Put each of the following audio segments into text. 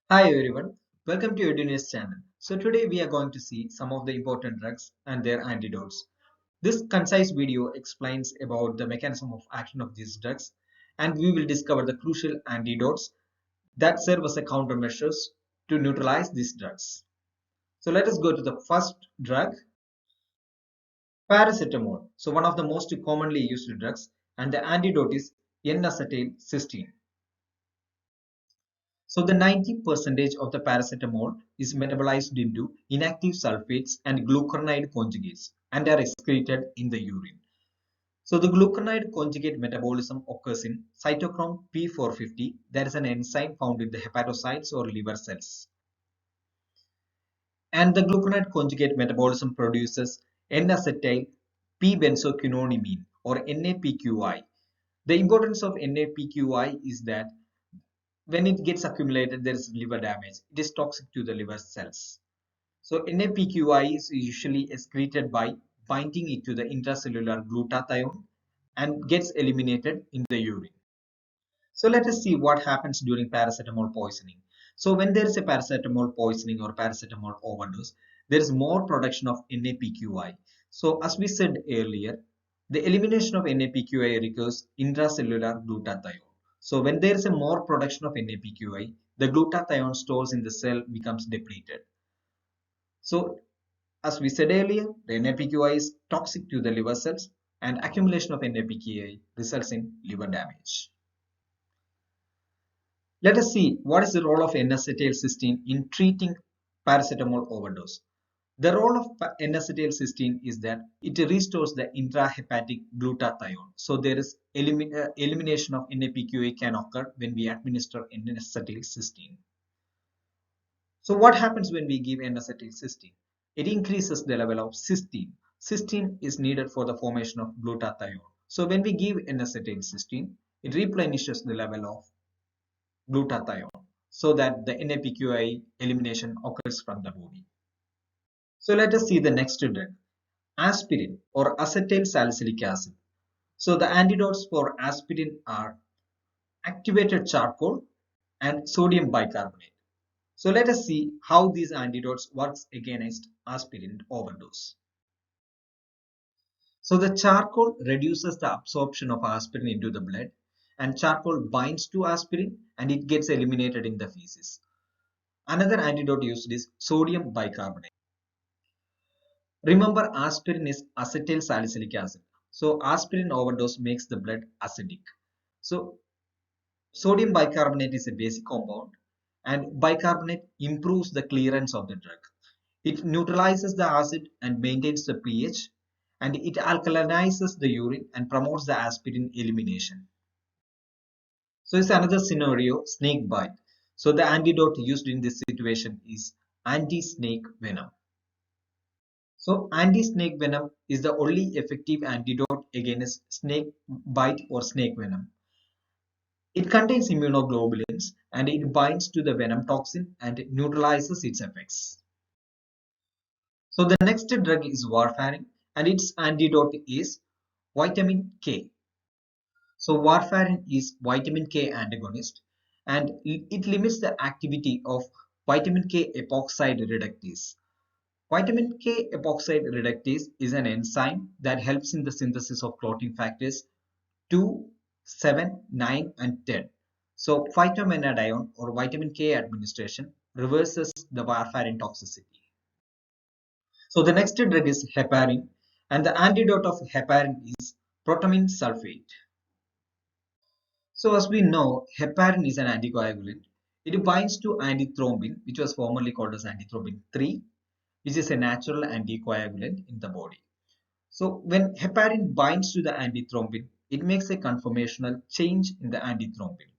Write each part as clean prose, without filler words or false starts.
Hi everyone, welcome to your News channel. So today we are going to see some of the important drugs and their antidotes. This concise video explains about the mechanism of action of these drugs, and we will discover the crucial antidotes that serve as a countermeasures to neutralize these drugs. So let us go to the first drug, paracetamol. So one of the most commonly used drugs, and the antidote is N-acetylcysteine. So the 90% of the paracetamol is metabolized into inactive sulfates and glucuronide conjugates and are excreted in the urine. So the glucuronide conjugate metabolism occurs in cytochrome P450, that is an enzyme found in the hepatocytes or liver cells. And the glucuronide conjugate metabolism produces N-acetyl P-benzoquinolamine or NAPQI. The importance of NAPQI is that when it gets accumulated, there is liver damage. It is toxic to the liver cells. So NAPQI is usually excreted by binding it to the intracellular glutathione and gets eliminated in the urine. So let us see what happens during paracetamol poisoning. So when there is a paracetamol poisoning or paracetamol overdose, there is more production of NAPQI. So as we said earlier, the elimination of NAPQI requires intracellular glutathione. So when there is a more production of NAPQI, the glutathione stores in the cell becomes depleted. So as we said earlier, the NAPQI is toxic to the liver cells and accumulation of NAPQI results in liver damage. Let us see what is the role of N-acetylcysteine in treating paracetamol overdose. The role of N-acetylcysteine is that it restores the intrahepatic glutathione. So there is elimination of NAPQA can occur when we administer N-acetylcysteine. So what happens when we give N-acetylcysteine? It increases the level of cysteine. Cysteine is needed for the formation of glutathione. So when we give N-acetylcysteine, it replenishes the level of glutathione so that the NAPQI elimination occurs from the body. So let us see the next drug, aspirin or acetyl salicylic acid. So the antidotes for aspirin are activated charcoal and sodium bicarbonate. So let us see how these antidotes works against aspirin overdose. So the charcoal reduces the absorption of aspirin into the blood, and charcoal binds to aspirin and it gets eliminated in the feces. Another antidote used is sodium bicarbonate. Remember, aspirin is acetyl salicylic acid. So aspirin overdose makes the blood acidic. So sodium bicarbonate is a basic compound and bicarbonate improves the clearance of the drug. It neutralizes the acid and maintains the pH, and it alkalinizes the urine and promotes the aspirin elimination. So it's another scenario, snake bite. So the antidote used in this situation is anti-snake venom. So anti-snake venom is the only effective antidote against snake bite or snake venom. It contains immunoglobulins and it binds to the venom toxin and it neutralizes its effects. So the next drug is warfarin and its antidote is vitamin K. So warfarin is vitamin K antagonist and it limits the activity of vitamin K epoxide reductase. Vitamin K epoxide reductase is an enzyme that helps in the synthesis of clotting factors 2, 7, 9 and 10. So phytomenadione or vitamin K administration reverses the warfarin toxicity. So the next drug is heparin and the antidote of heparin is protamine sulfate. So as we know, heparin is an anticoagulant. It binds to antithrombin, which was formerly called as antithrombin 3, which is a natural anticoagulant in the body. So when heparin binds to the antithrombin, it makes a conformational change in the antithrombin.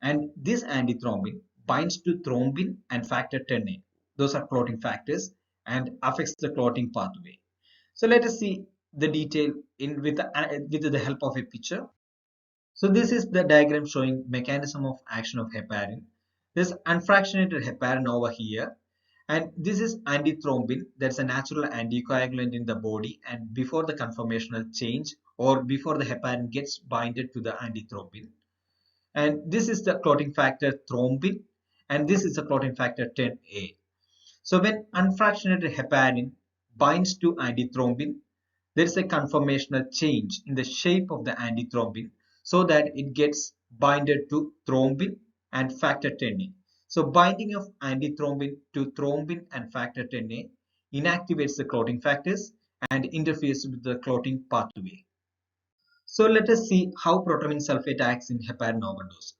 And this antithrombin binds to thrombin and factor 10A. Those are clotting factors and affects the clotting pathway. So let us see the detail with the help of a picture. So this is the diagram showing mechanism of action of heparin. There's unfractionated heparin over here. And this is antithrombin. That's a natural anticoagulant in the body. And before the conformational change or before the heparin gets binded to the antithrombin. And this is the clotting factor thrombin. and this is a clotting factor 10A. So when unfractionated heparin binds to antithrombin, there is a conformational change in the shape of the antithrombin so that it gets binded to thrombin and factor 10A. So binding of antithrombin to thrombin and factor 10A inactivates the clotting factors and interferes with the clotting pathway. So let us see how protamine sulfate acts in heparin overdose.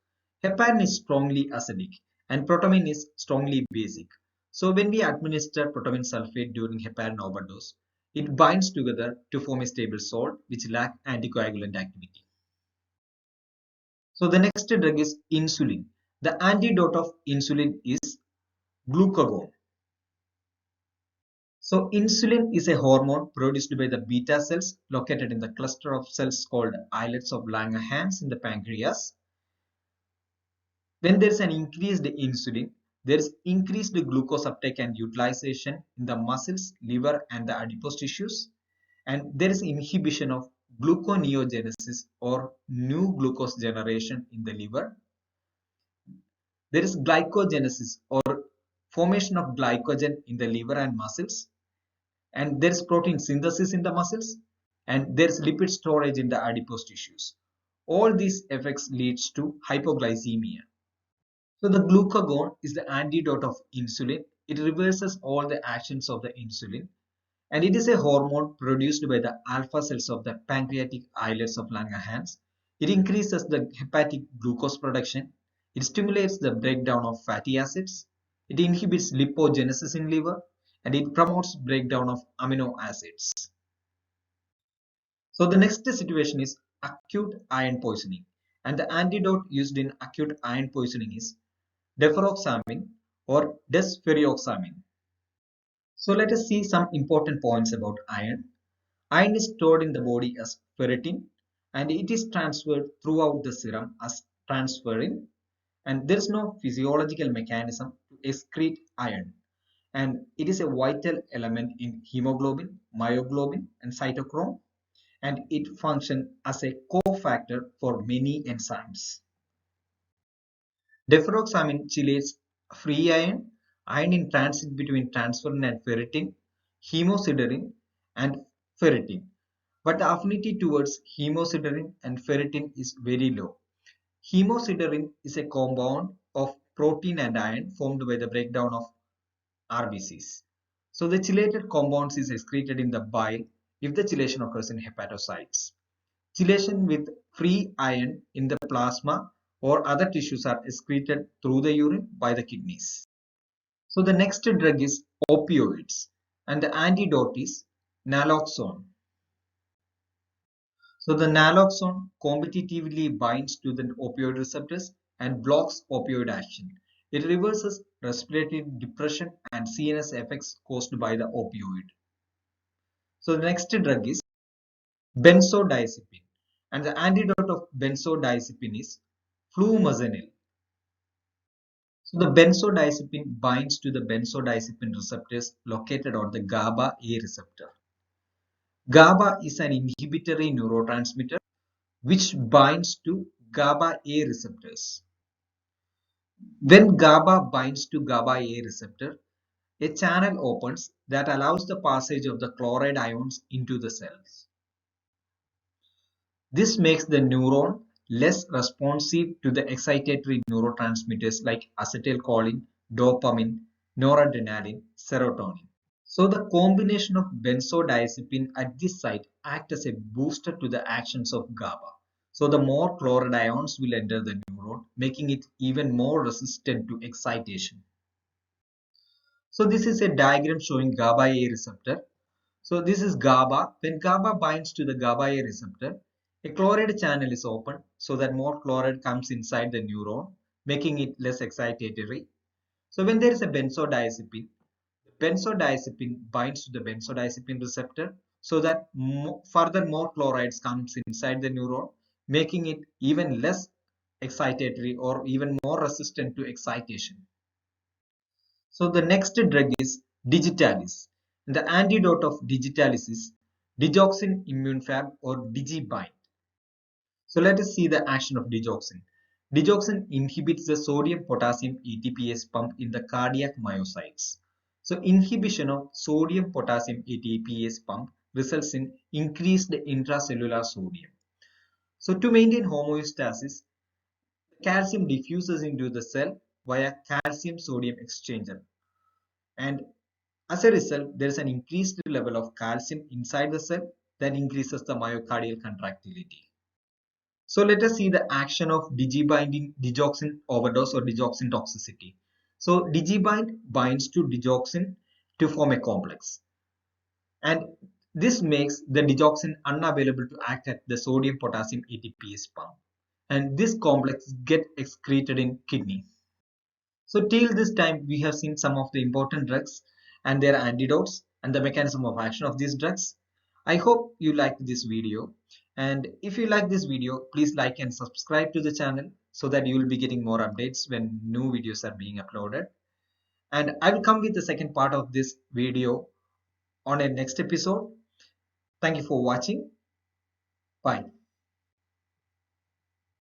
Heparin is strongly acidic and protamine is strongly basic. So when we administer protamine sulfate during heparin overdose, it binds together to form a stable salt which lack anticoagulant activity. So the next drug is insulin. The antidote of insulin is glucagon. So insulin is a hormone produced by the beta cells located in the cluster of cells called islets of Langerhans in the pancreas. When there is an increased insulin, there is increased glucose uptake and utilization in the muscles, liver, and the adipose tissues. And there is inhibition of gluconeogenesis or new glucose generation in the liver. There is glycogenesis or formation of glycogen in the liver and muscles. And there is protein synthesis in the muscles. And there is lipid storage in the adipose tissues. All these effects leads to hypoglycemia. So the glucagon is the antidote of insulin. It reverses all the actions of the insulin, and it is a hormone produced by the alpha cells of the pancreatic islets of Langerhans. It increases the hepatic glucose production. It stimulates the breakdown of fatty acids. It inhibits lipogenesis in liver, and it promotes breakdown of amino acids. So the next situation is acute iron poisoning, and the antidote used in acute iron poisoning is deferoxamine or desferrioxamine. So let us see some important points about iron. Iron is stored in the body as ferritin and it is transferred throughout the serum as transferrin, and there is no physiological mechanism to excrete iron, and it is a vital element in hemoglobin, myoglobin and cytochrome, and it functions as a cofactor for many enzymes. Deferoxamine chelates free iron, iron in transit between transferrin and ferritin, hemosiderin, and ferritin. But the affinity towards hemosiderin and ferritin is very low. Hemosiderin is a compound of protein and iron formed by the breakdown of RBCs. So the chelated compounds is excreted in the bile if the chelation occurs in hepatocytes. Chelation with free iron in the plasma or other tissues are excreted through the urine by the kidneys. So the next drug is opioids, and the antidote is naloxone. So the naloxone competitively binds to the opioid receptors and blocks opioid action. It reverses respiratory depression and CNS effects caused by the opioid. So the next drug is benzodiazepine, and the antidote of benzodiazepine is flumazenil. So the benzodiazepine binds to the benzodiazepine receptors located on the GABA A receptor. GABA is an inhibitory neurotransmitter which binds to GABA A receptors. When GABA binds to GABA A receptor, a channel opens that allows the passage of the chloride ions into the cells. This makes the neuron less responsive to the excitatory neurotransmitters like acetylcholine, dopamine, noradrenaline, serotonin. So the combination of benzodiazepine at this site acts as a booster to the actions of GABA. So the more chloride ions will enter the neuron, making it even more resistant to excitation. So this is a diagram showing GABA A receptor. So this is GABA. When GABA binds to the GABA A receptor, a chloride channel is open so that more chloride comes inside the neuron, making it less excitatory. So when there is a benzodiazepine, benzodiazepine binds to the benzodiazepine receptor so that further more chlorides comes inside the neuron, making it even less excitatory or even more resistant to excitation. So the next drug is digitalis. And the antidote of digitalis is digoxin immune fab or digibind. So let us see the action of digoxin. Digoxin inhibits the sodium-potassium ATPase pump in the cardiac myocytes. So inhibition of sodium-potassium ATPase pump results in increased intracellular sodium. So to maintain homeostasis, calcium diffuses into the cell via calcium-sodium exchanger. And as a result, there is an increased level of calcium inside the cell that increases the myocardial contractility. So let us see the action of digibinding digoxin overdose or digoxin toxicity. So digibind binds to digoxin to form a complex. And this makes the digoxin unavailable to act at the sodium potassium ATPase pump. And this complex gets excreted in kidney. So till this time, we have seen some of the important drugs and their antidotes and the mechanism of action of these drugs. I hope you liked this video. And if you like this video, please like and subscribe to the channel so that you will be getting more updates when new videos are being uploaded. And I will come with the second part of this video on a next episode. Thank you for watching. Bye.